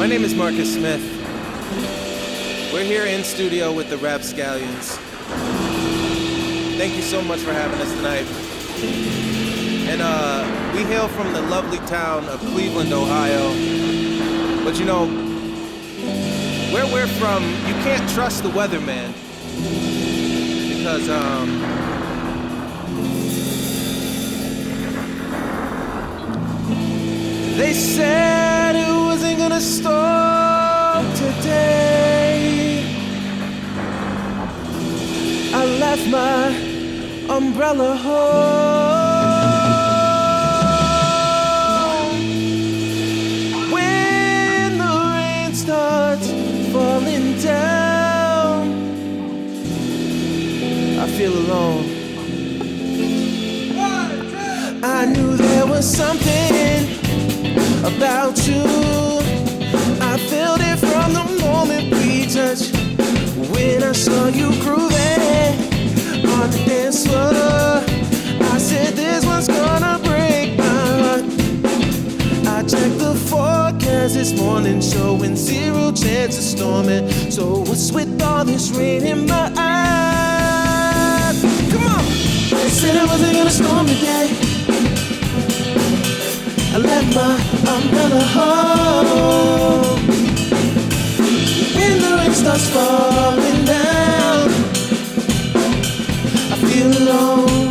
My name is Marcus Smith. We're here in studio with the Rapscallions. Thank you so much for having us tonight. And we hail from the lovely town of Cleveland, Ohio. But you know, where we're from, you can't trust the weatherman. Because, they said it wasn't gonna storm today. I left my umbrella home. When the rain starts falling down, I feel alone. I knew there was something about you. I felt it from the moment we touched. When I saw you grooving on the dance floor, I said this one's gonna break my heart. I checked the forecast this morning, showing 0 chance of storming. So what's with all this rain in my eyes? Come on! They said it wasn't gonna storm today. I left my umbrella home. When the rain starts falling down, I feel alone.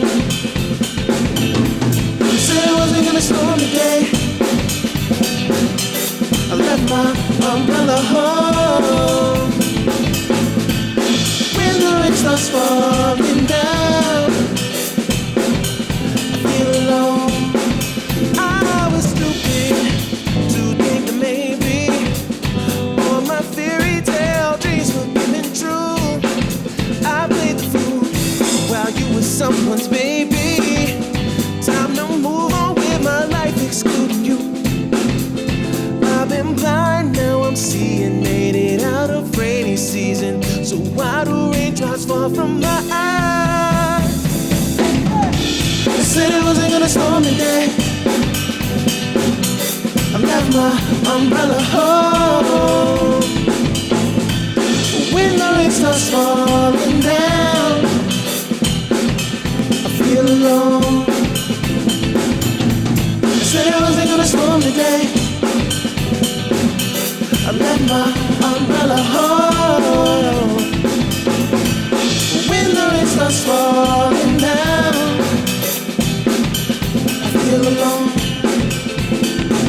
You said it wasn't gonna storm today. I left my umbrella home. When the rain starts falling down, I feel alone. Someone's baby. Time to move on with my life, excluding you. I've been blind, now I'm seeing. Made it out of rainy season. So why do raindrops fall from my eyes? They said it wasn't gonna storm today. I left my umbrella home. When the rain starts falling down, feel alone. I said it wasn't gonna storm today. I left my umbrella home. When the rain starts falling down, I feel alone.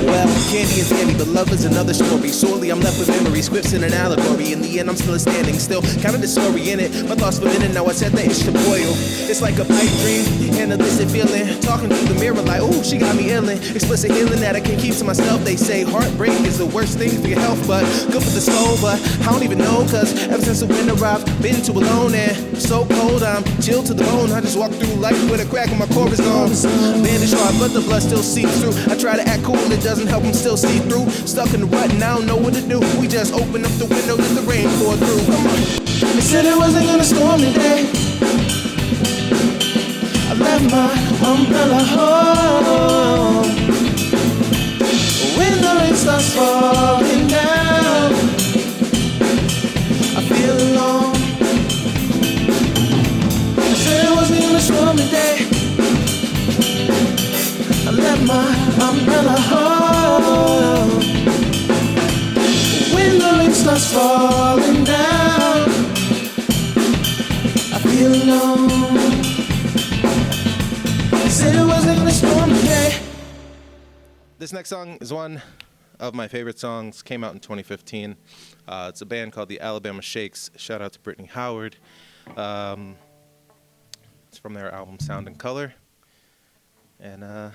Well, candy is candy, but love is another story. Sorely, I'm left with memories, scripts in an allegory. In the end, I'm still standing still, counting the story in it. My thoughts for a minute, now I set the itch to boil. It's like a pipe dream, and a illicit feeling. Talking through the mirror like, ooh, she got me illin'. Explicit healing that I can't keep to myself. They say heartbreak is the worst thing for your health, but good for the soul. But I don't even know, cause ever since the winter I've been too alone and so cold. I'm chilled to the bone. I just walk through life with a crack in my core is gone. Bandage hard, but the blood still seeps through. I try to act cool, it doesn't help, I'm still see through. Stuck in the rut and I don't know what to do. We just open up the window, let the rain pour through. Come on. They said it wasn't gonna storm today. I left my umbrella home. When the rain starts falling down, I feel alone. They said it wasn't gonna storm today. I left my umbrella home. When the rain starts falling down, I feel alone. I said it wasn't gonna storm today. This next song is one of my favorite songs. Came out in 2015. It's a band called the Alabama Shakes. Shout out to Brittany Howard. It's from their album Sound and Color. And I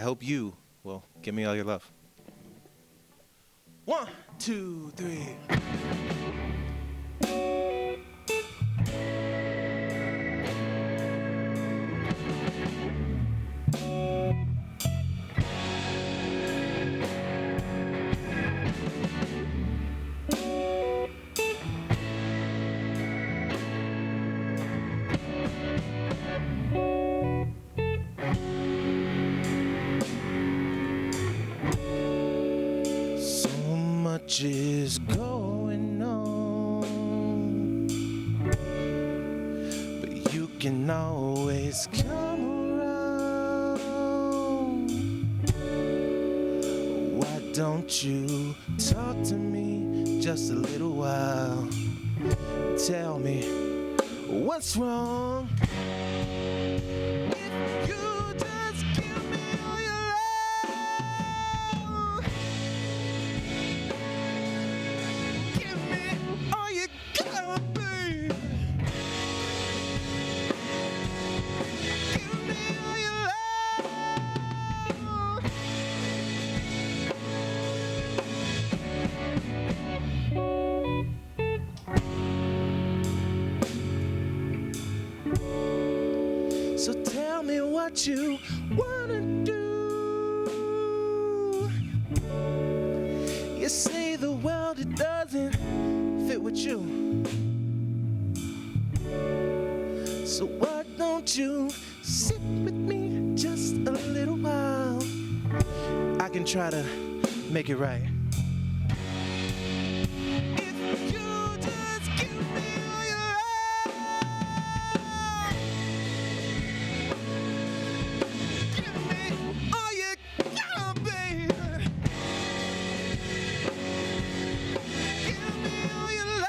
hope you will give me all your love. 1, 2, 3. always come around. Why don't you talk to me just a little while? Tell me what's wrong. If you just give me all your love, give me all you got, babe. Give me all your love. So tell me what you wanna do. You say the world, it doesn't fit with you. So why don't you sit with me just a little while? I can try to make it right. If you just give me all your love, give me all you got, babe. Give me all your love.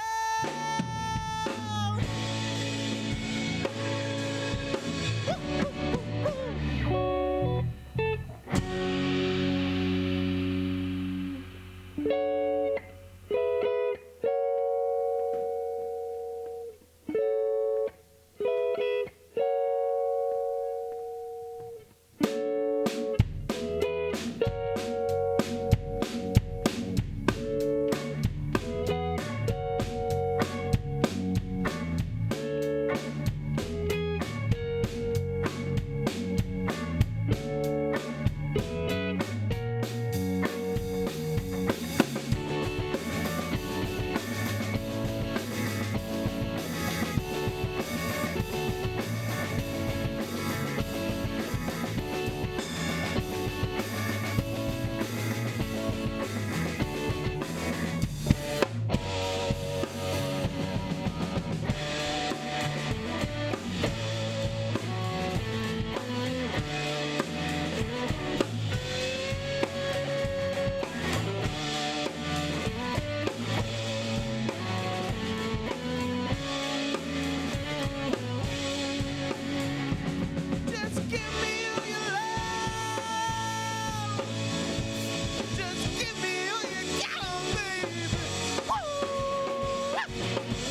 Just give me all your love. Just give me all you got, baby. Woo!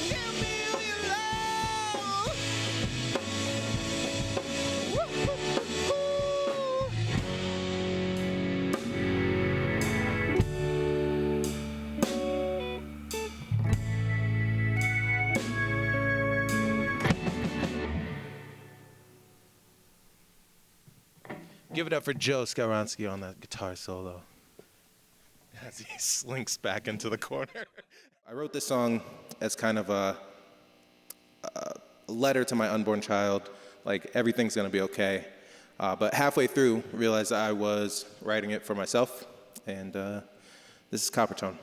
Give me all your love. Woo! Give it up for Joe Skaronsky on that guitar solo as he slinks back into the corner. I wrote this song as kind of a letter to my unborn child, like everything's gonna be okay. But halfway through, realized I was writing it for myself, and this is Coppertone.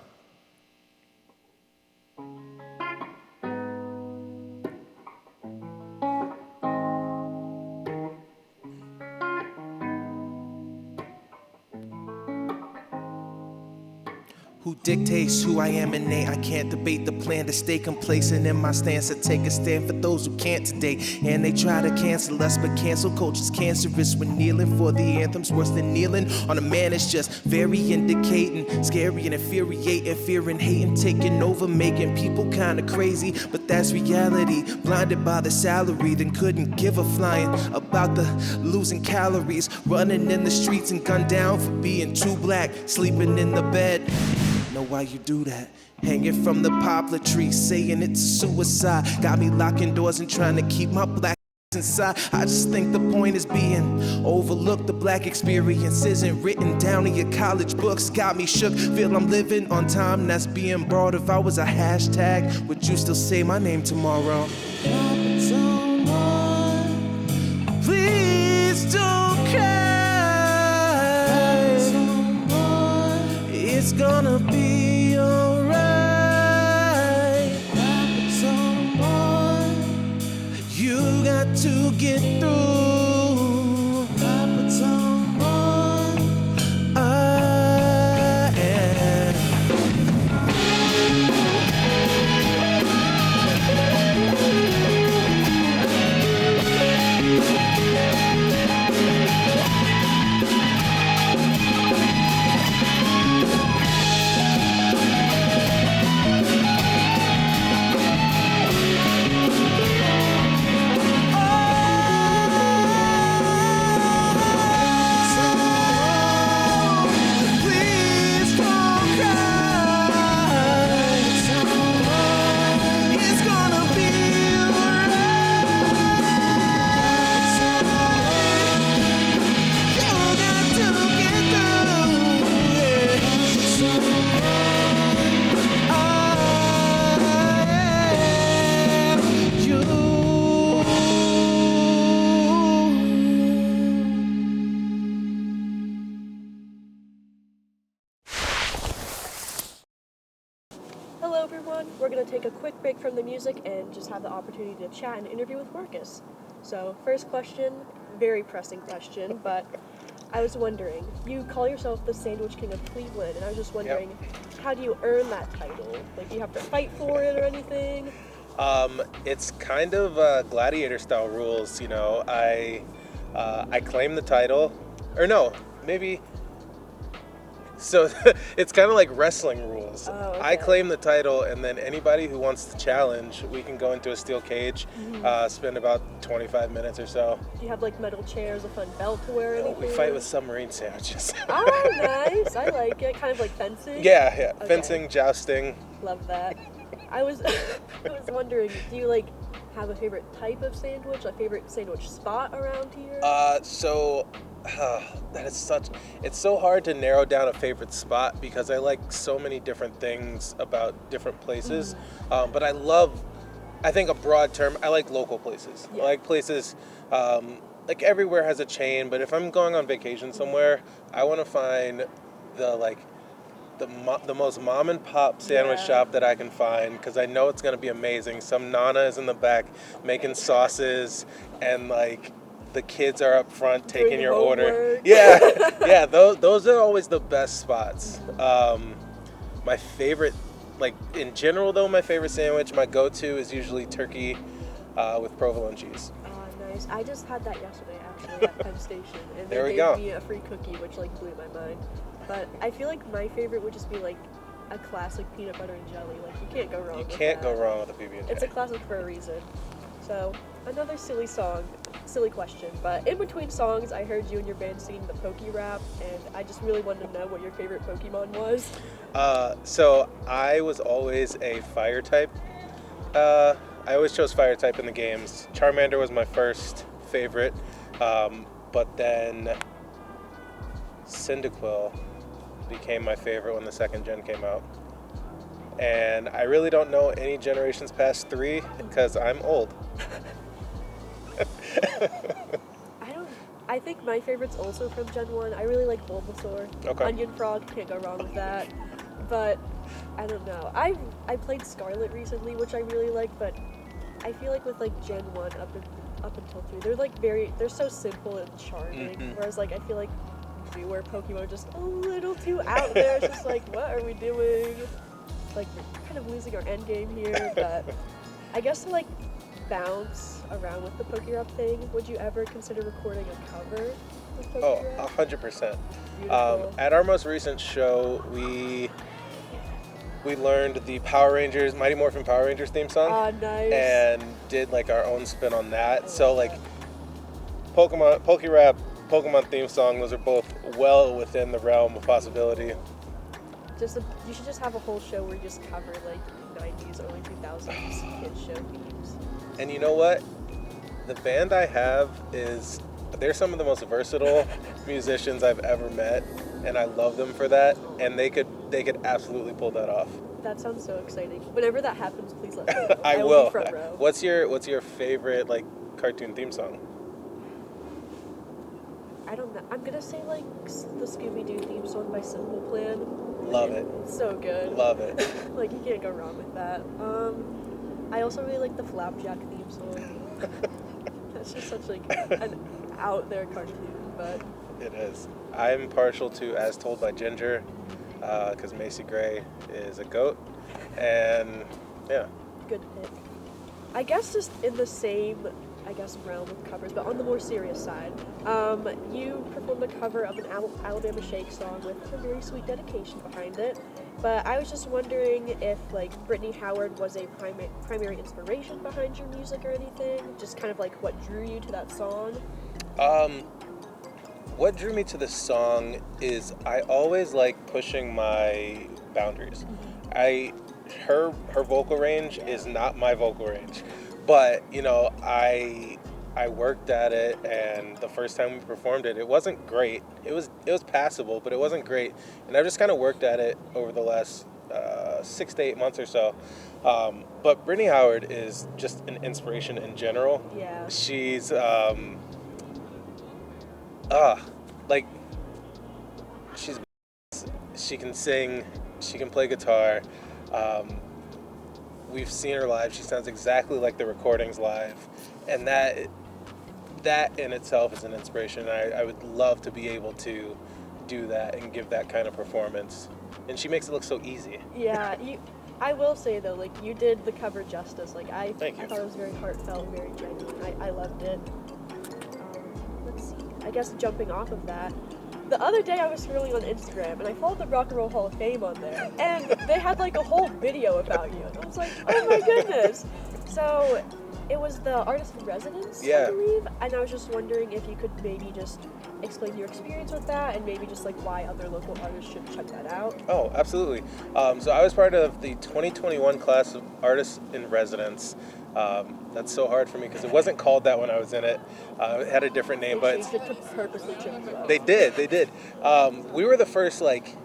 Who dictates who I am innate? I can't debate the plan to stay complacent in my stance, to take a stand for those who can't today. And they try to cancel us, but cancel culture's cancerous. When kneeling for the anthems, worse than kneeling on a man is just very indicating, scary and infuriating, fear and hating taking over, making people kinda crazy. But that's reality, blinded by the salary, then couldn't give a flying about the losing calories, running in the streets and gunned down for being too black, sleeping in the bed. Know why you do that? Hanging from the poplar tree, saying it's suicide. Got me locking doors and trying to keep my black inside. I just think the point is being overlooked. The black experience isn't written down in your college books. Got me shook, feel I'm living on time that's being borrowed. If I was a hashtag, would you still say my name tomorrow? Please don't cry. It's gonna be alright. You got to get through Hello everyone, we're going to take a quick break from the music and just have the opportunity to chat and interview with Marcus. So, first question, very pressing question, but I was wondering, you call yourself the Sandwich King of Cleveland, and I was just wondering, how do you earn that title? Like, do you have to fight for it or anything? It's kind of gladiator style rules, you know. I claim the title, or no, maybe. So it's kind of like wrestling rules. Oh, okay. I claim the title, and then anybody who wants to challenge, we can go into a steel cage, spend about 25 minutes or so. Do you have like metal chairs, a fun belt to wear, or anything? We fight with submarine sandwiches. Oh, nice! I like it. Kind of like fencing? Yeah, Okay. fencing, jousting. Love that. I was wondering, do you like have a favorite type of sandwich, a favorite sandwich spot around here? It's so hard to narrow down a favorite spot because I like so many different things about different places. But I think a broad term, I like local places. Yeah. I like places, like everywhere has a chain, but if I'm going on vacation somewhere, I want to find the most mom and pop sandwich shop that I can find, because I know it's going to be amazing. Some Nana is in the back making sauces, and like the kids are up front taking your order. Yeah, those are always the best spots. My favorite, like in general though, my favorite sandwich, my go-to is usually turkey with provolone cheese. Oh, nice. I just had that yesterday actually at Penn Station, and There they we gave go. me a free cookie, which like blew my mind. But I feel like my favorite would just be like a classic peanut butter and jelly. Like you can't go wrong. You with can't that. go wrong with a PB&J. It's a classic for a reason. So another silly question. But in between songs, I heard you and your band singing the Poke Rap, and I just really wanted to know what your favorite Pokemon was. So I was always a fire type. I always chose fire type in the games. Charmander was my first favorite, but then Cyndaquil became my favorite when the second gen came out. And I really don't know any generations past 3 because I'm old. I think my favorite's also from Gen 1. I really like Bulbasaur. Okay. Onion Frog, can't go wrong with that. But I don't know. I played Scarlet recently, which I really like, but I feel like with like Gen 1 up until 3, they're so simple and charming. Whereas like I feel like newer Pokemon are just a little too out there. It's just like, what are we doing? Like we're kind of losing our end game here, but I guess to like bounce around with the Pokérap thing, would you ever consider recording a cover with Pokérap? 100%. Beautiful. At our most recent show, we learned the Mighty Morphin Power Rangers theme song. Ah, nice. And did like our own spin on that. So like Pokérap, Pokemon theme song, those are both well within the realm of possibility. You should just have a whole show where you just cover like 90s, early 2000s kids show themes. And you know what? The band I have they're some of the most versatile musicians I've ever met, and I love them for that, and they could absolutely pull that off. That sounds so exciting. Whenever that happens, please let me know. I will will. be front row. What's your favorite like cartoon theme song? I don't know. I'm gonna say like the Scooby-Doo theme song by Simple Plan. Love it. It's so good. Love it. Like you can't go wrong with that. I also really like the Flapjack theme song. That's just such like an out there cartoon, but it is. I'm partial to As Told by Ginger, because Macy Gray is a goat, and yeah. good pick. I guess just in the same I guess, realm of covers, but on the more serious side. You performed a cover of an Alabama Shake song with a very sweet dedication behind it. But I was just wondering if, like, Brittany Howard was a primary inspiration behind your music or anything? Just kind of, like, what drew you to that song? What drew me to the song is I always like pushing my boundaries. Her vocal range is not my vocal range, but you know I worked at it, and the first time we performed it, it wasn't great. It was passable, but it wasn't great, and I've just kind of worked at it over the last 6 to 8 months or so. But Brittany Howard is just an inspiration in general. Yeah. She's like she can sing, she can play guitar. We've seen her live. She sounds exactly like the recordings live, and that in itself is an inspiration. I would love to be able to do that and give that kind of performance, and she makes it look so easy. Yeah, I will say though, like, you did the cover justice. Like, I Thank you. thought it was very heartfelt, very genuine. I loved it. Let's see. I guess jumping off of that, the other day I was scrolling on Instagram and I followed the Rock and Roll Hall of Fame on there, and they had like a whole video about you, and I was like, oh my goodness. So it was the artist in residence, Yeah. I believe, and I was just wondering if you could maybe just explain your experience with that, and maybe just like why other local artists should check that out. Oh, absolutely. So I was part of the 2021 class of artists in residence. That's so hard for me because it wasn't called that when I was in it. It had a different name, They but changed it to purposely Chip Club. they did. We were the first like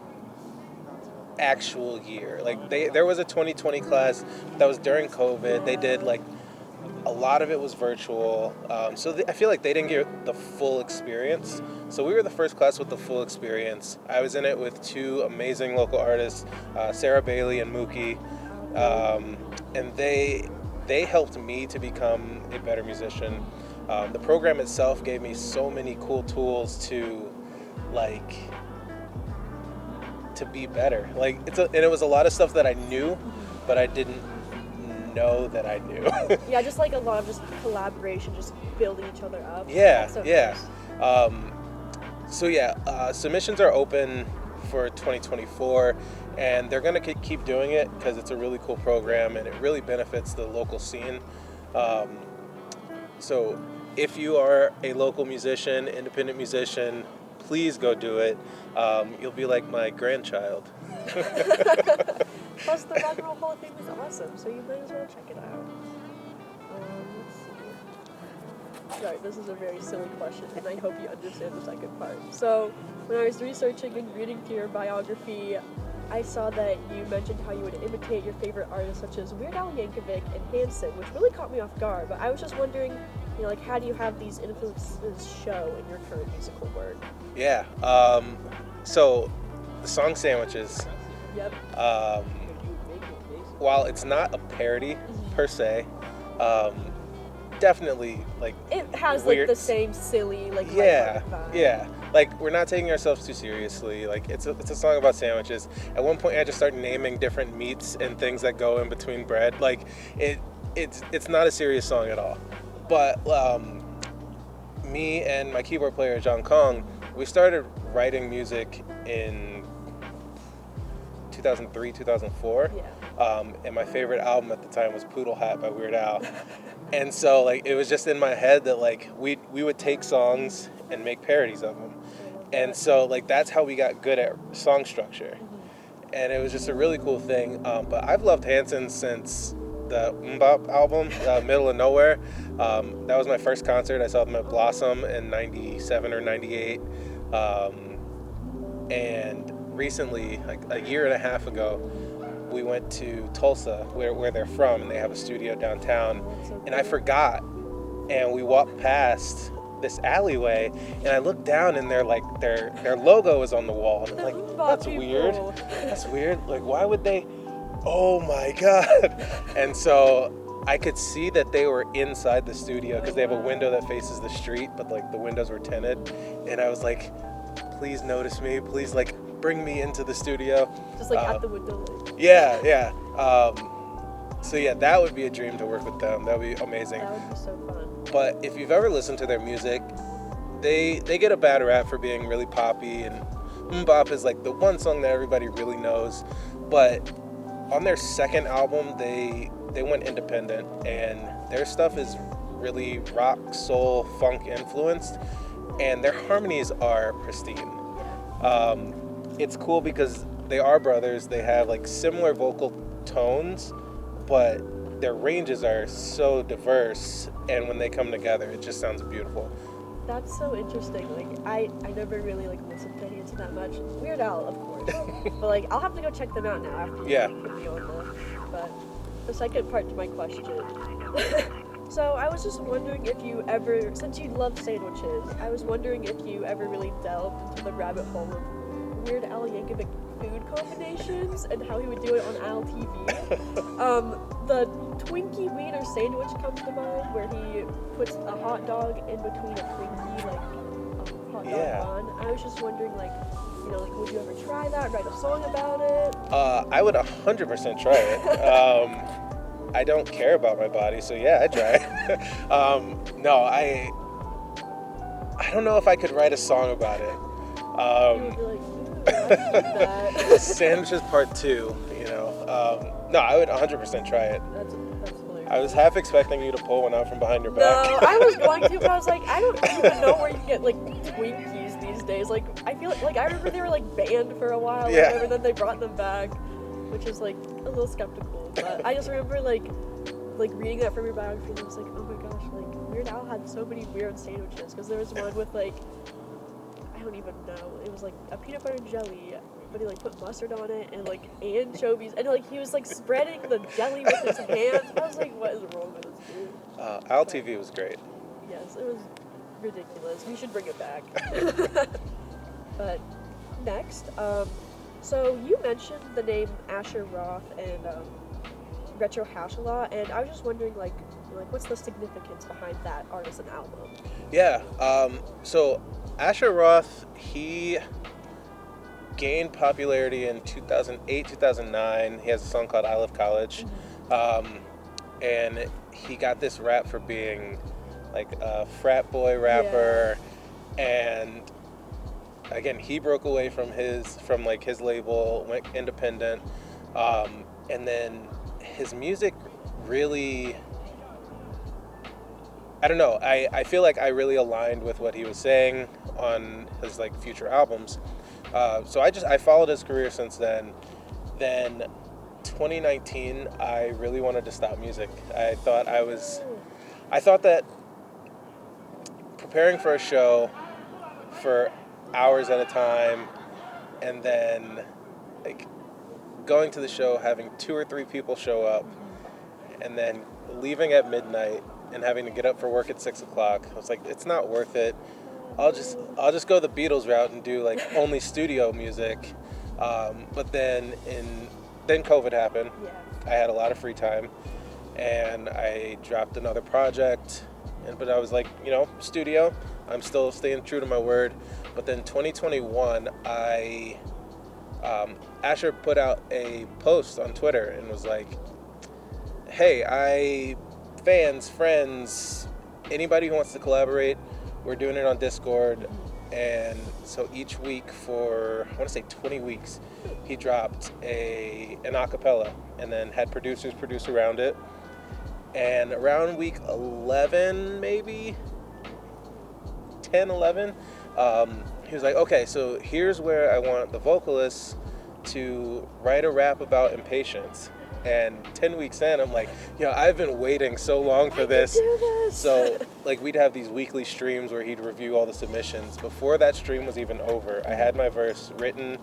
actual year. Like there was a 2020 class that was during COVID. They did like a lot of it was virtual, so I feel like they didn't get the full experience. So we were the first class with the full experience. I was in it with two amazing local artists, Sarah Bailey and Mookie, and they helped me to become a better musician. The program itself gave me so many cool tools to be better. And it was a lot of stuff that I knew, but I didn't know that I knew. Yeah, just like a lot of just collaboration, just building each other up. Yeah, That's so yeah. nice. Submissions are open for 2024, and they're going to keep doing it because it's a really cool program and it really benefits the local scene. So if you are a local musician, independent musician, please go do it. You'll be like my grandchild. Plus, the Rock and Roll Hall of Fame is awesome, so you might as well check it out. Let's see. Sorry, this is a very silly question, and I hope you understand the second part. So, when I was researching and reading through your biography, I saw that you mentioned how you would imitate your favorite artists such as Weird Al Yankovic and Hanson, which really caught me off guard. But I was just wondering, you know, like, how do you have these influences show in your current musical work? Yeah. So the song Sandwiches, Yep. while it's not a parody per se, definitely like It has weird, like the same silly, like, yeah, lighthearted vibe. yeah. Like, we're not taking ourselves too seriously. Like, it's a song about sandwiches. At one point, I just started naming different meats and things that go in between bread. Like, it's not a serious song at all. But me and my keyboard player John Kong, we started writing music in 2003, 2004. Yeah. And my favorite album at the time was Poodle Hat by Weird Al. And so, like, it was just in my head that, like, we would take songs and make parodies of them. And so, like, that's how we got good at song structure. And it was just a really cool thing. But I've loved Hanson since the Mbop album, Middle of Nowhere. That was my first concert. I saw them at Blossom in 97 or 98. And recently, like a year and a half ago, we went to Tulsa, where they're from, and they have a studio downtown. And I forgot. And we walked past this alleyway, and I looked down, and their logo is on the wall. And I'm like, that's weird. That's weird. Like, why would they? Oh my God. And so I could see that they were inside the studio because they have a window that faces the street, but like the windows were tinted. And I was like, please notice me. Please, like, bring me into the studio. Just like at the window. Yeah. So yeah, that would be a dream to work with them. That would be amazing. That would be so fun. But if you've ever listened to their music, they get a bad rap for being really poppy, and Bop is like the one song that everybody really knows. But on their second album, they went independent, and their stuff is really rock, soul, funk influenced, and their harmonies are pristine. It's cool because they are brothers. They have like similar vocal tones, but their ranges are so diverse, and when they come together, it just sounds beautiful. That's so interesting. Like I never really like listened to any of that much. Weird Al, of course, but like I'll have to go check them out now after you put me on this. But the second part to my question. So I was just wondering if you ever, since you love sandwiches, I was wondering if you ever really delved into the rabbit hole of Weird Al Yankovic food combinations and how he would do it on Al TV. The Twinkie Wiener sandwich comes to mind, where he puts a hot dog in between a Twinkie, like hot dog bun. I was just wondering, like, would you ever try that? Write a song about it? I would 100% try it. I don't care about my body, so yeah, I'd try it. No, I don't know if I could write a song about it. You would be like, I can do that. Sandwiches Part 2, No, I would 100% try it. That's hilarious. I was half expecting you to pull one out from behind your back. No, I was going to, but I was like, I don't even know where you get, like, Twinkies these days. Like, I feel like I remember they were, like, banned for a while, and then they brought them back, which is, like, a little skeptical. But I just remember, like reading that from your biography, and I was like, oh my gosh, like, Weird Al had so many weird sandwiches, because there was one with, like, I don't even know, it was, like, a peanut butter and jelly, but he, like, put mustard on it, and, like, anchovies, and, like, he was, like, spreading the jelly with his hands. I was like, what is wrong with this dude? Al TV was great. Yes, it was ridiculous. We should bring it back. But next, so you mentioned the name Asher Roth and Retro Hash a lot, and I was just wondering, like what's the significance behind that artist and album? Yeah, so Asher Roth, he gained popularity in 2008, 2009. He has a song called I Love College. And he got this rap for being like a frat boy rapper. And again, he broke away from his label, went independent. And then his music really, I don't know, I feel like I really aligned with what he was saying on his like future albums. So I followed his career since then. Then 2019, I really wanted to stop music. I thought that preparing for a show for hours at a time, and then like going to the show, having 2 or 3 people show up, and then leaving at midnight and having to get up for work at 6 o'clock. I was like, it's not worth it. I'll just go the Beatles route and do like only studio music. But then COVID happened. I had a lot of free time, and I dropped another project. But I was like, studio. I'm still staying true to my word. But then 2021, Asher put out a post on Twitter and was like, hey, fans, friends, anybody who wants to collaborate, we're doing it on Discord. And so each week for, I want to say 20 weeks, he dropped an acapella and then had producers produce around it. And around week 11, maybe 10, 11, he was like, okay, so here's where I want the vocalists to write a rap about impatience. And 10 weeks in, I'm like, I've been waiting so long for this. So, like, we'd have these weekly streams where he'd review all the submissions. Before that stream was even over, I had my verse written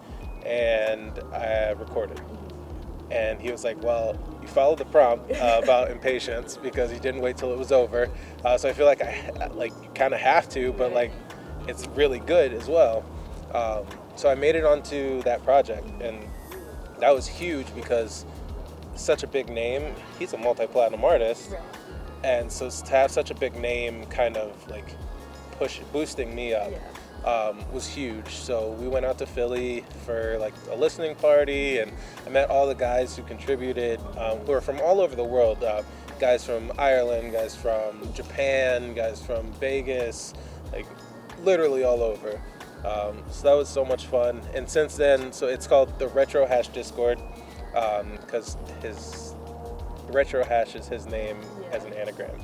and I recorded. And he was like, well, you followed the prompt about impatience because you didn't wait till it was over. So I feel like I kind of have to, but like it's really good as well. So I made it onto that project, and that was huge because such a big name. He's a multi-platinum artist, and so to have such a big name kind of like boosting me up was huge. So we went out to Philly for like a listening party, and I met all the guys who contributed, who are from all over the world. guys from Ireland, guys from Japan, guys from Vegas, like literally all over. So that was so much fun. And since then, so it's called the Retro Hash Discord, because his Retro Hash is his name as an anagram.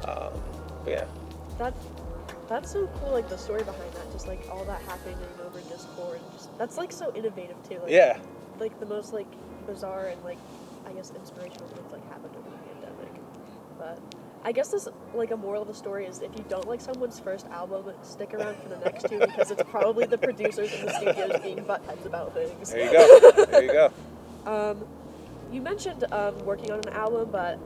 But yeah. That's so cool, like the story behind that, just like all that happening over Discord. Just, that's like so innovative too. Like, Yeah. Like the most like bizarre and like I guess inspirational things like happened over the pandemic. But I guess this like a moral of the story is if you don't like someone's first album, stick around for the next two because it's probably the producers in the studios being buttheads about things. There you go. There you go. You mentioned working on an album, but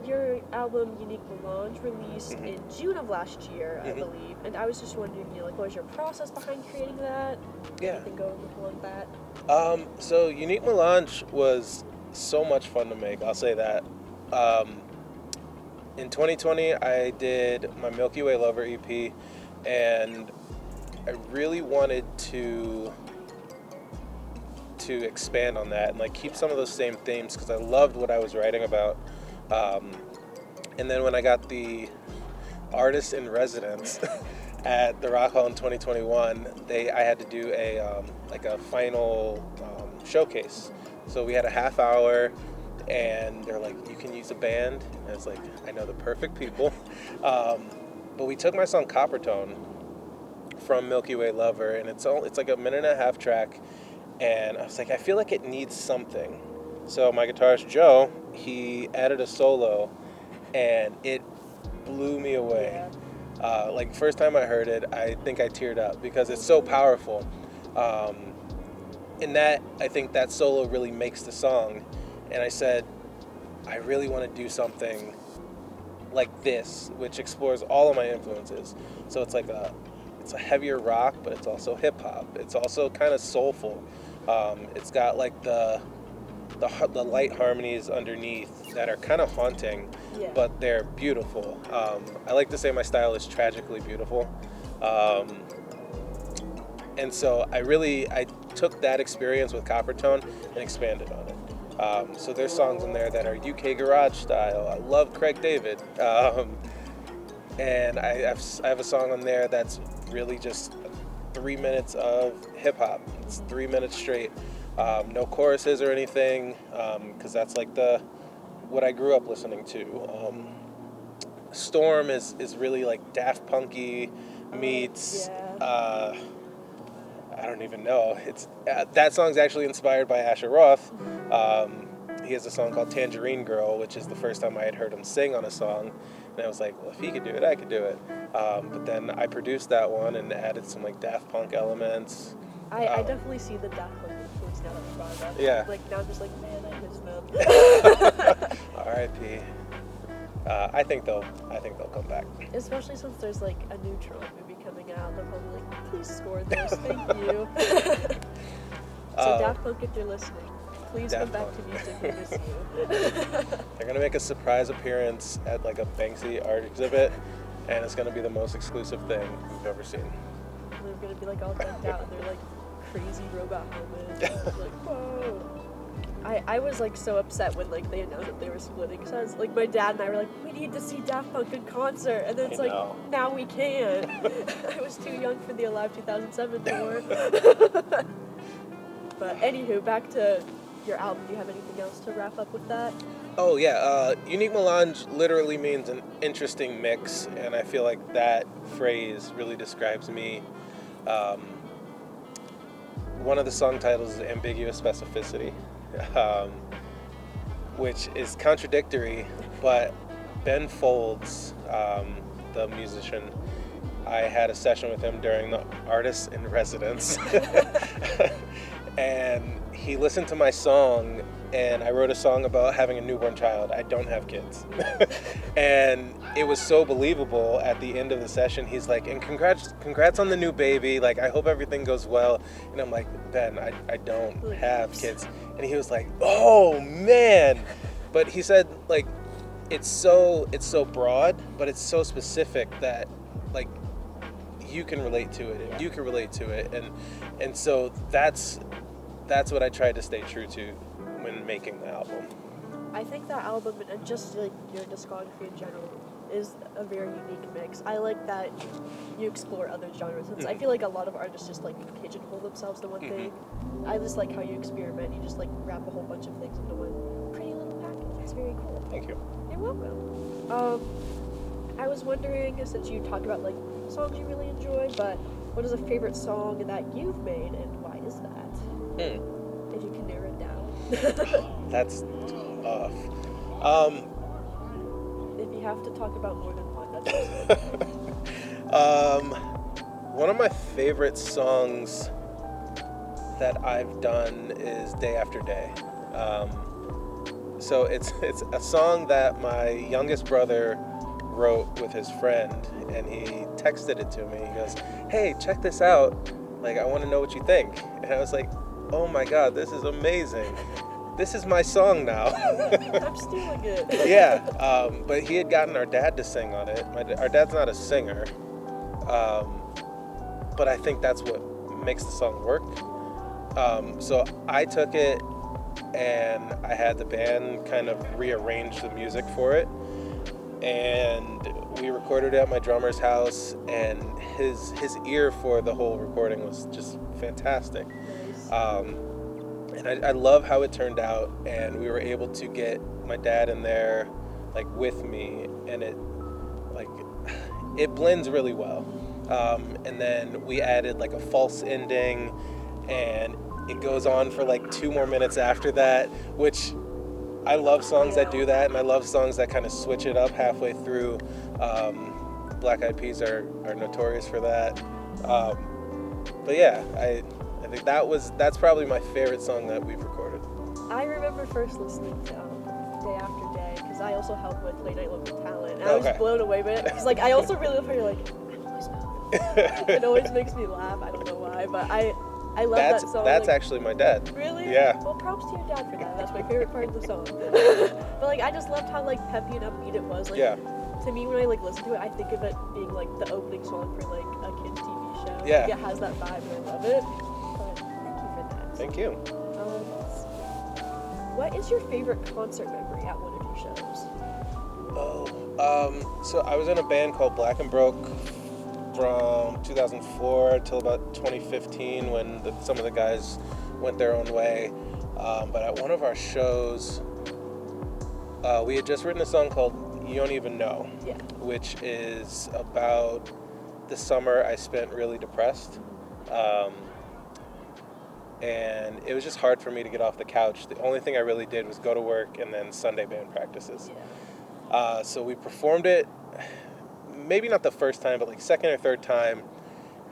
your album Unique Melange released in June of last year, I believe, and I was just wondering, you know, like, what was your process behind creating that? Yeah. Anything going along that? So Unique Melange was so much fun to make, I'll say that. In 2020, I did my Milky Way Lover EP, and I really wanted to expand on that and like keep some of those same themes because I loved what I was writing about. And then when I got the artist in residence at the Rock Hall in 2021, I had to do a final showcase. So we had a half hour, and they're like, "You can use a band." And I was like, "I know the perfect people." But we took my song Coppertone from Milky Way Lover, and it's like a 1.5-minute track, and I was like, I feel like it needs something. So my guitarist Joe, he added a solo, and it blew me away. Yeah. Like first time I heard it, I think I teared up because it's so powerful. And that, I think that solo really makes the song. And I said, I really want to do something like this, which explores all of my influences. So it's like it's a heavier rock, but it's also hip hop. It's also kind of soulful. It's got like the light harmonies underneath that are kind of haunting, but they're beautiful. I like to say my style is tragically beautiful. And so I took that experience with Coppertone and expanded on it. So there's songs in there that are UK garage style. I love Craig David. And I have a song on there that's really just 3 minutes of hip hop. It's 3 minutes straight. No choruses or anything, because that's like what I grew up listening to. Storm is really like Daft Punky meets I don't even know. It's that song's actually inspired by Asher Roth. He has a song called Tangerine Girl, which is the first time I had heard him sing on a song. And I was like, well, if he could do it, I could do it. But then I produced that one and added some like Daft Punk elements. I definitely see the Daft Punk influence now that you brought it up. Yeah. Like now I'm just like, man, I miss them. R.I.P. I think they'll come back. Especially since there's like a new Tron movie coming out. They're probably like, please score this, thank you. So Daft Punk, if you're listening, please come back to music, we miss you. They're gonna make a surprise appearance at like a Banksy art exhibit, and it's gonna be the most exclusive thing we've ever seen. And they're gonna be like all decked out in their like crazy robot helmets. Like, whoa. I was like so upset when like they announced that they were splitting because I was like, my dad and I were like, we need to see Daft Punk in concert, and then it's like, now we can. I was too young for the Alive 2007 tour. But anywho, back to your album. Do you have anything else to wrap up with that? Oh yeah, Unique Melange literally means an interesting mix, and I feel like that phrase really describes me. One of the song titles is Ambiguous Specificity, which is contradictory, but Ben Folds, the musician, I had a session with him during the Artist in Residence, and he listened to my song, and I wrote a song about having a newborn child. I don't have kids. And it was so believable at the end of the session. He's like, and congrats on the new baby. Like, I hope everything goes well. And I'm like, Ben, I don't have kids. And he was like, oh man. But he said, like, it's so broad, but it's so specific that like you can relate to it. And you can relate to it. And so that's what I tried to stay true to when making the album. I think that album and just like your discography in general is a very unique mix. I like that you explore other genres. I feel like a lot of artists just like pigeonhole themselves to one thing. I just like how you experiment. You just like wrap a whole bunch of things into one pretty little package. It's very cool. Thank you. You're welcome. I was wondering, since you talked about like songs you really enjoy, but what is a favorite song that you've made and why is that? If you can narrow it down. That's tough. If you have to talk about more than one, that's also One of my favorite songs that I've done is Day After Day. So it's a song that my youngest brother wrote with his friend, and he texted it to me. He goes, "Hey, check this out. Like, I want to know what you think." And I was like, "Oh my God, this is amazing. This is my song now." I'm stealing it. Yeah, but he had gotten our dad to sing on it. Our dad's not a singer, but I think that's what makes the song work. So I took it and I had the band kind of rearrange the music for it, and we recorded it at my drummer's house, and his ear for the whole recording was just fantastic. And I love how it turned out, and we were able to get my dad in there like with me, and it blends really well. And then we added like a false ending, and it goes on for like 2 more minutes after that, which I love songs that do that, and I love songs that kind of switch it up halfway through. Black Eyed Peas are notorious for that. But yeah, I think that's probably my favorite song that we've recorded. I remember first listening to Day After Day because I also helped with Late Night Local Talent, and I was blown away by it. Because like I also really love how you're like, it always makes me laugh. I don't know why, but I love that song. That's like, actually my dad. Really? Yeah. Well, props to your dad for that. That's my favorite part of the song. But like I just loved how like peppy and upbeat it was. Like, yeah. To me, when I like listen to it, I think of it being like the opening song for like a kids' TV show. Yeah. Like, it has that vibe, and I love it. But thank you for that. Thank you. What is your favorite concert memory at one of your shows? So I was in a band called Black and Broke from 2004 till about 2015 when some of the guys went their own way. But at one of our shows, we had just written a song called You Don't Even Know, which is about the summer I spent really depressed. And it was just hard for me to get off the couch. The only thing I really did was go to work and then Sunday band practices. So we performed it, maybe not the first time, but like second or third time.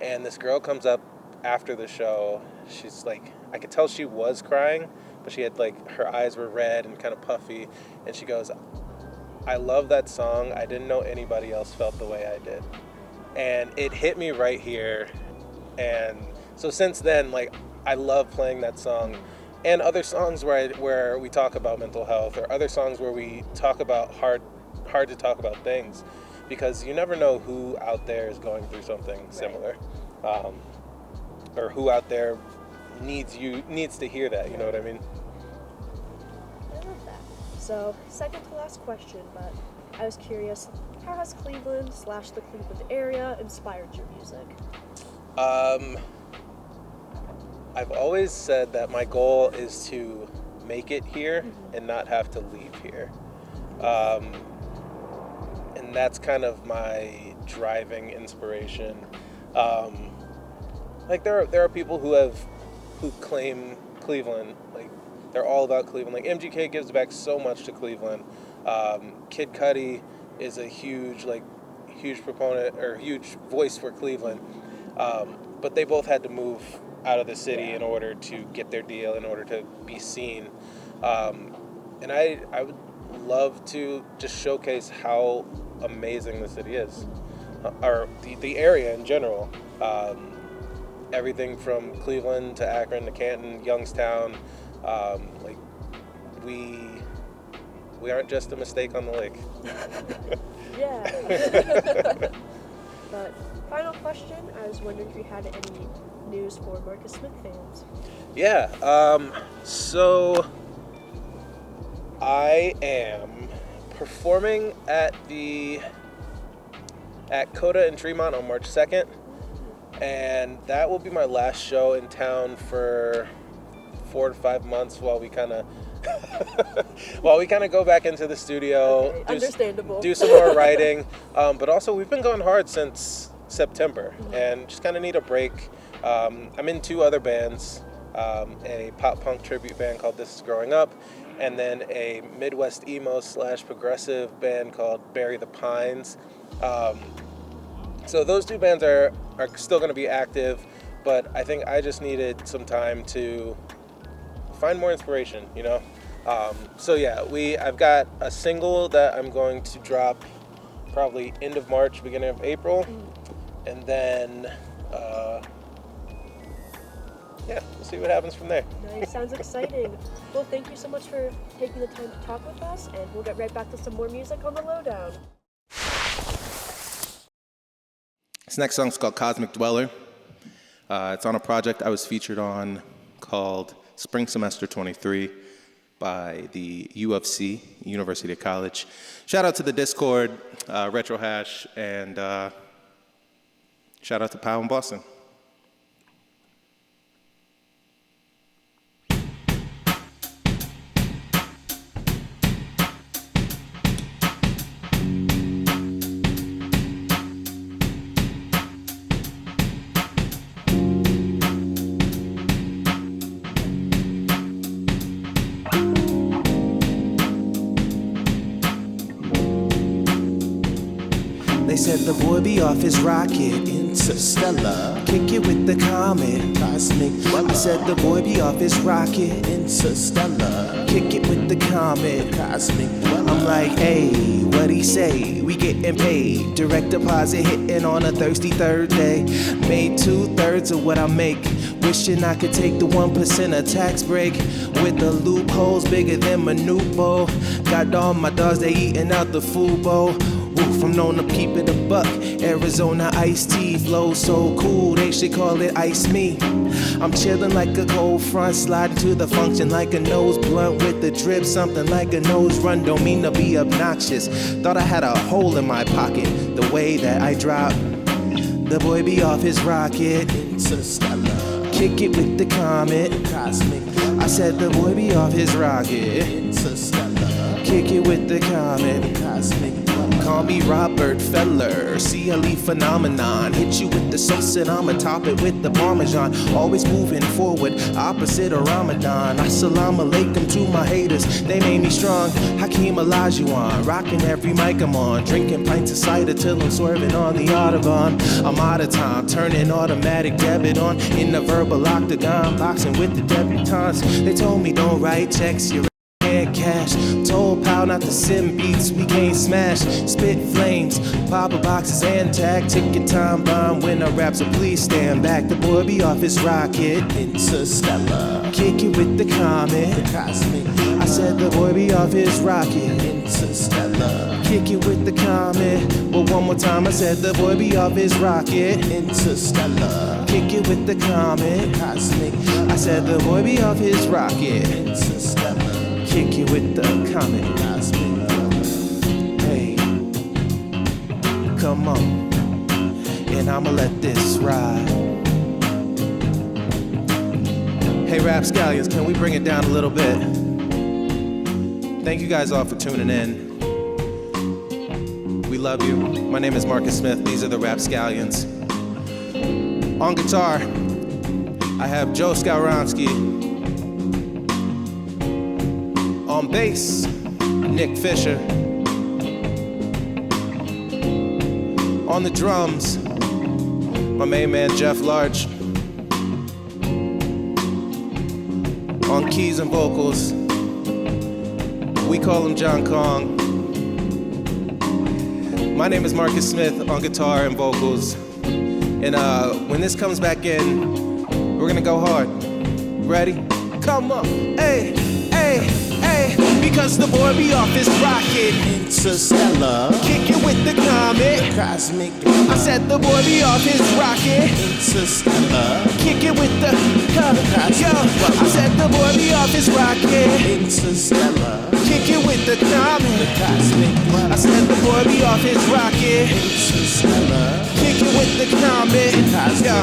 And this girl comes up after the show. She's like, I could tell she was crying, but she had like, her eyes were red and kind of puffy. And she goes, "I love that song. I didn't know anybody else felt the way I did." And it hit me right here. And so since then, like, I love playing that song and other songs where we talk about mental health, or other songs where we talk about hard to talk about things, because you never know who out there is going through something similar, or who out there needs to hear that. You know what I mean? I love that. So, second to last question, but I was curious, how has Cleveland / the Cleveland area inspired your music? I've always said that my goal is to make it here and not have to leave here. And that's kind of my driving inspiration. Like there are people who claim Cleveland, like they're all about Cleveland. Like MGK gives back so much to Cleveland. Kid Cudi is a huge proponent or huge voice for Cleveland. But they both had to move out of the city in order to get their deal, in order to be seen. And I would love to just showcase how amazing the city is, or the area in general. Everything from Cleveland to Akron to Canton, Youngstown, like we aren't just a mistake on the lake. Yeah. But final question, I was wondering if you had any news for Marcus Smith fans. Yeah, so I am performing at Coda in Tremont on March 2nd, and that will be my last show in town for 4 to 5 months while we kind of go back into the studio, Okay, understandable. do some more writing, but also we've been going hard since September, and just kind of need a break. I'm in 2 other bands, a pop punk tribute band called This Is Growing Up, and then a Midwest emo / progressive band called Bury the Pines. So those 2 bands are still going to be active, but I think I just needed some time to find more inspiration, you know? So yeah, I've got a single that I'm going to drop probably end of March, beginning of April, and then yeah, we'll see what happens from there. Nice, sounds exciting. Well, thank you so much for taking the time to talk with us, and we'll get right back to some more music on the Lowdown. This next song's called Cosmic Dweller. It's on a project I was featured on called Spring Semester 23 by the U of C, University of College. Shout out to the Discord, Retro Hash, and shout out to Powell in Boston. They said the boy be off his rocket, interstellar. Kick it with the comet, cosmic dweller. I said the boy be off his rocket, interstellar. Kick it with the comet, cosmic dweller. I'm like, hey, what'd he say? We getting paid. Direct deposit hitting on a thirsty third day. Made 2/3 of what I make. Wishing I could take the 1% of tax break. With the loopholes bigger than Manupo. Got all my dogs, they eating out the food bowl. Woof, I'm known to keep it a buck. Arizona iced tea flows so cool, they should call it Ice Me. I'm chillin' like a cold front, sliding to the function like a nose blunt with the drip, something like a nose run. Don't mean to be obnoxious. Thought I had a hole in my pocket, the way that I drop. The boy be off his rocket, interstellar. Kick it with the comet, cosmic. I said the boy be off his rocket, interstellar. Kick it with the comet, cosmic. Call me Robert Feller, CLE phenomenon. Hit you with the sauce and I'ma top it with the Parmesan. Always moving forward, opposite of Ramadan. Assalamu alaikum to my haters, they made me strong. Hakeem Olajuwon, rocking every mic I'm on. Drinking pints of cider till I'm swerving on the Audubon. I'm out of time, turning automatic debit on. In the verbal octagon, boxing with the debutantes. They told me don't write checks, you're cash. Told pal not to send beats we can't smash. Spit flames, pop boxes and tag. Ticket time bomb when I rap, so please stand back. The boy be off his rocket, interstellar. Kick it with the comet, cosmic. I said the boy be off his rocket, interstellar. Kick it with the comet. But one more time I said the boy be off his rocket, interstellar. Kick it with the comet, cosmic. I said the boy be off his rocket, interstellar. Kick it with the comet, cosmic. Hey, come on, and I'ma let this ride. Hey Rapscallions, can we bring it down a little bit? Thank you guys all for tuning in. We love you. My name is Marcus Smith. These are the Rapscallions. On guitar, I have Joe Skowronski. On bass, Nick Fisher. On the drums, my main man Jeff Larch. On keys and vocals, we call him John Kong. My name is Marcus Smith on guitar and vocals. And when this comes back in, we're gonna go hard. Ready? Come on, hey, hey, hey. Because the boy be off his rocket. Interstellar. Kick it with the comet. Cosmic. I said the boy be off his rocket. Interstellar. Kick it with the yo. I said the boy be off his rocket. Interstellar. Kick it with the The comet. cosmic. I said the boy be off his rocket. Interstellar. Kick it with the comet. Yo.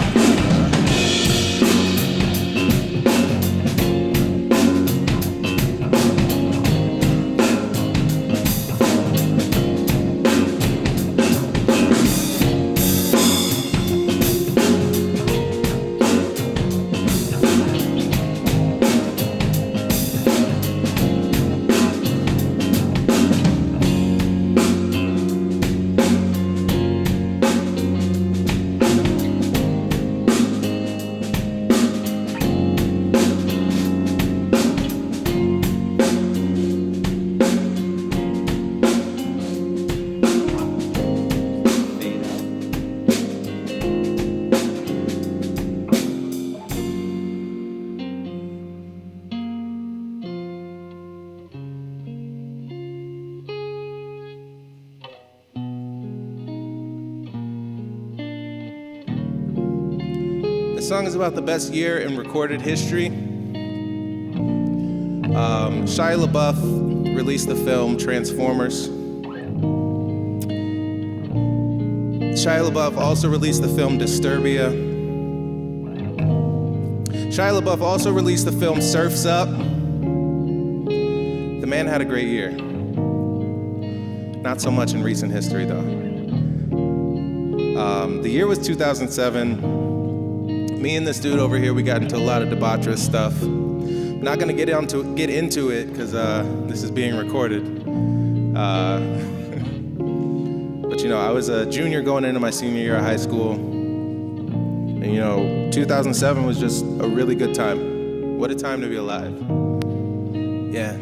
The song is about the best year in recorded history. Shia LaBeouf released the film Transformers. Shia LaBeouf also released the film Disturbia. Shia LaBeouf also released the film Surf's Up. The man had a great year. Not so much in recent history, though. The year was 2007. Me and this dude over here, we got into a lot of debaucherous stuff. Not gonna get into it because this is being recorded. But you know, I was a junior going into my senior year of high school, and you know, 2007 was just a really good time. What a time to be alive. Yeah.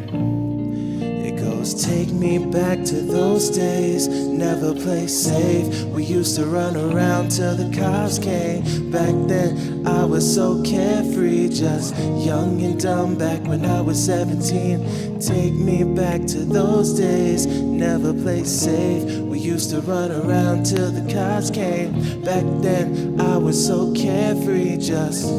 It goes, take me back to those days, never play safe. We used to run around till the cops came. Back then, I was so carefree, just young and dumb back when I was 17. Take me back to those days, never play safe. We used to run around till the cops came. Back then, I was so carefree, just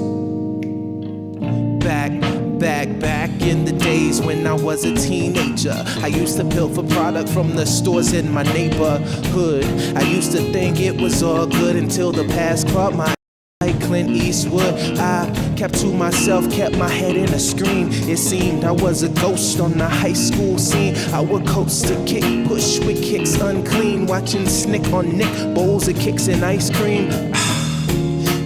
back in the days when I was a teenager. I used to pilfer product from the stores in my neighborhood. I used to think it was all good until the past caught my like Clint Eastwood. I kept to myself, kept my head in a screen. It seemed I was a ghost on the high school scene. I would coast to kick, push with kicks unclean, watching Snick on Nick, bowls of kicks and ice cream.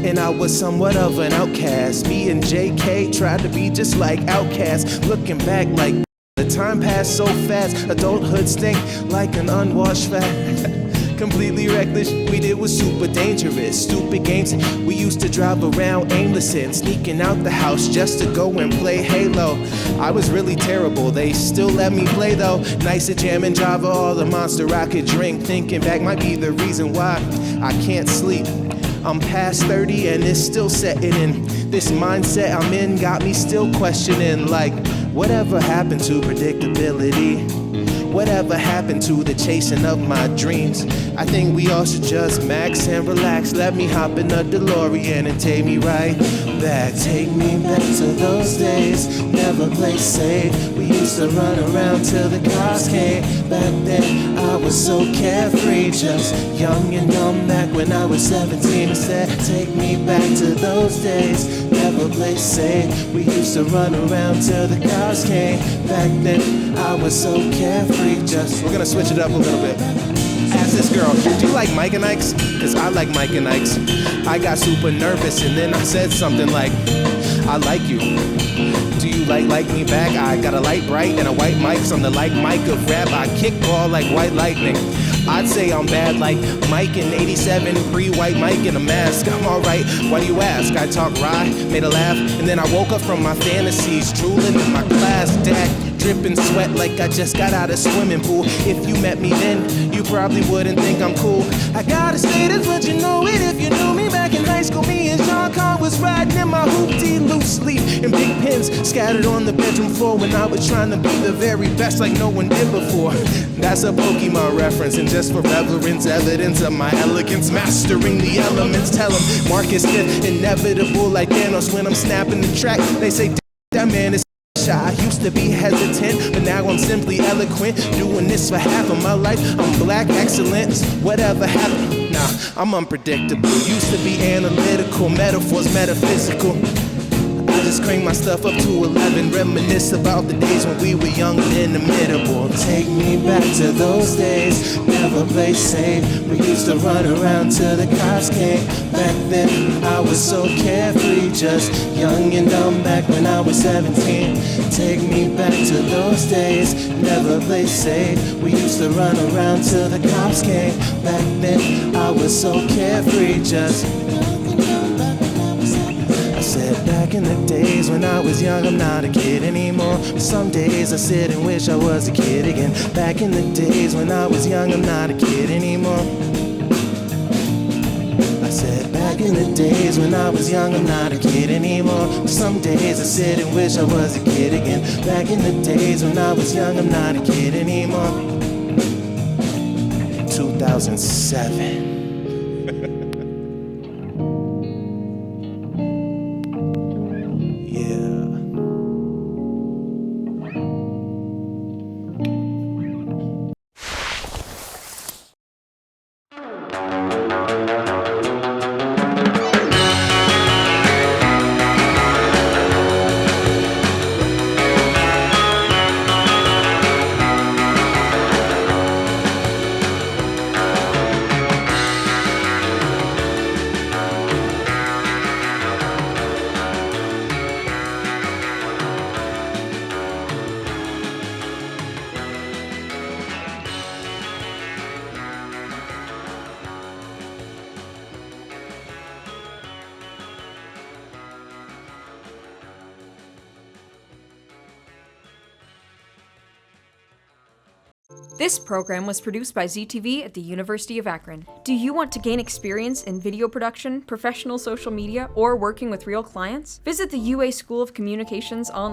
And I was somewhat of an outcast. Me and JK tried to be just like outcasts. Looking back like the time passed so fast. Adulthood stink like an unwashed fat. Completely reckless, we did was super dangerous. Stupid games, we used to drive around aimless and sneaking out the house just to go and play Halo. I was really terrible, they still let me play though. Nice at Jam and Java, all the Monster I could drink. Thinking back might be the reason why I can't sleep. I'm past 30 and it's still setting in. This mindset I'm in got me still questioning, like, whatever happened to predictability? Whatever happened to the chasing of my dreams? I think we all should just max and relax. Let me hop in a DeLorean and take me right back. Take me back to those days, never play safe. We used to run around till the cops came. Back then I was so carefree, just young and dumb back when I was 17. Instead, take me back to those days, never play safe. We used to run around till the cops came. Back then I was so carefree, just. We're gonna switch it up a little bit. Ask this girl, do you like Mike and Ike's? Cause I like Mike and Ike's. I got super nervous and then I said something like, I like you. Do you like me back? I got a light bright and a white mic. So I'm the like mic of rap. I kick ball like white lightning. I'd say I'm bad like Mike in 87, pre-white Mike in a mask. I'm alright, why do you ask? I talk rye, made a laugh, and then I woke up from my fantasies, drooling in my class deck, dripping sweat like I just got out of swimming pool. If you met me then, you probably wouldn't think I'm cool. I gotta say this, but you know it if you knew me back in high school. Me and Jean Carl was riding in my hoopty loose leaf in big pins, scattered on the bedroom floor when I was trying to be the very best like no one did before. That's a Pokemon reference, and just for reverence, evidence of my elegance, mastering the elements. Tell them Marcus Fifth, inevitable like Thanos when I'm snapping the track. They say that man is shy. Used to be hesitant, but now I'm simply eloquent. Doing this for half of my life. I'm black excellence. Whatever happened, nah, I'm unpredictable. Used to be analytical, metaphors metaphysical. I just crank my stuff up to 11. Reminisce about the days when we were young and inimitable. Take me back to those days, never play safe. We used to run around till the cops came. Back then I was so carefree, just young and dumb back when I was 17. Take me back to those days, never play safe. We used to run around till the cops came. Back then I was so carefree, just said back in the days when I was young, I'm not a kid anymore. Some days I sit and wish I was a kid again. Back in the days when I was young, I'm not a kid anymore. I said back in the days when I was young, I'm not a kid anymore. Some days I sit and wish I was a kid again. Back in the days when I was young, I'm not a kid anymore. 2007. This program was produced by ZTV at the University of Akron. Do you want to gain experience in video production, professional social media, or working with real clients? Visit the UA School of Communications online